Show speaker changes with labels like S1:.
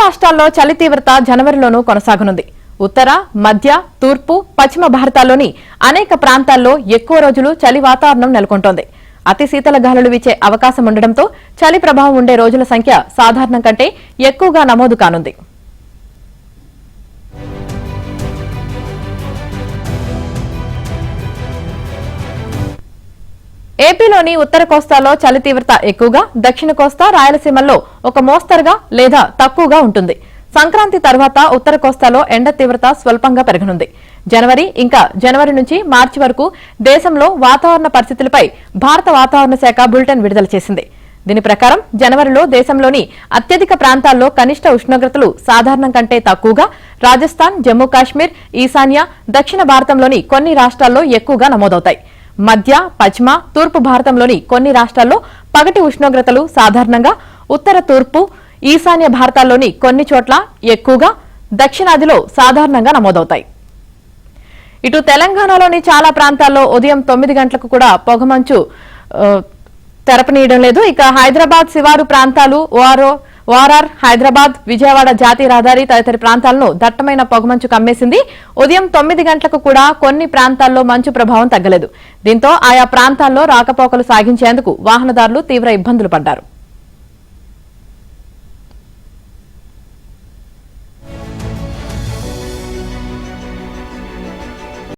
S1: రాష్ట్రాల్లో చలి తీవ్రత జనవరిలోనూ కొనసాగనుంది. ఉత్తర, మధ్య, తూర్పు, పశ్చిమ భారతాల్లోని అనేక ప్రాంతాల్లో ఎక్కువ రోజులు చలి వాతావరణం నెలకొంటోంది. అతి శీతల గాలులు వీచే అవకాశం ఉండడంతో చలి ప్రభావం ఉండే రోజుల సంఖ్య సాధారణం కంటే ఎక్కువగా నమోదు కానుంది. ఏపీలోని ఉత్తర కోస్తాలో చలి తీవ్రత ఎక్కువగా, దక్షిణ కోస్తా, రాయలసీమల్లో ఒక మోస్తరుగా లేదా తక్కువగా ఉంటుంది. సంక్రాంతి తర్వాత ఉత్తర కోస్తాలో ఎండ తీవ్రత స్వల్పంగా పెరగనుంది. జనవరి నుంచి మార్చి వరకు దేశంలో వాతావరణ పరిస్థితులపై భారత వాతావరణ శాఖ బులెటిన్ విడుదల చేసింది. దీని ప్రకారం జనవరిలో దేశంలోని అత్యధిక ప్రాంతాల్లో కనిష్ట ఉష్ణోగ్రతలు సాధారణం కంటే తక్కువగా, రాజస్థాన్, జమ్మూ కాశ్మీర్, ఈశాన్య, దక్షిణ భారతంలోని కొన్ని రాష్ట్రాల్లో ఎక్కువగా నమోదవుతాయి. మధ్య, పశ్చిమ, తూర్పు భారతంలోని కొన్ని రాష్ట్రాల్లో పగటి ఉష్ణోగ్రతలు సాధారణంగా, ఉత్తర, తూర్పు, ఈశాన్య భారతాల్లోని కొన్ని చోట్ల ఎక్కువగా, దక్షిణాదిలో సాధారణంగా నమోదవుతాయి. ఇటు తెలంగాణలోని చాలా ప్రాంతాల్లో ఉదయం 9 గంటలకు కూడా పొగమంచు తెరపనీయడం లేదు. ఇక హైదరాబాద్ శివారు ప్రాంతాలు, ఓఆర్ఆర్, హైదరాబాద్, విజయవాడ జాతీయ రహదారి తదితర ప్రాంతాలను దట్టమైన పొగమంచు కమ్మేసింది. ఉదయం 9 గంటలకు కూడా కొన్ని ప్రాంతాల్లో మంచు ప్రభావం తగ్గలేదు. దీంతో ఆయా ప్రాంతాల్లో రాకపోకలు సాగించేందుకు వాహనదారులు తీవ్ర ఇబ్బందులు పడ్డారు.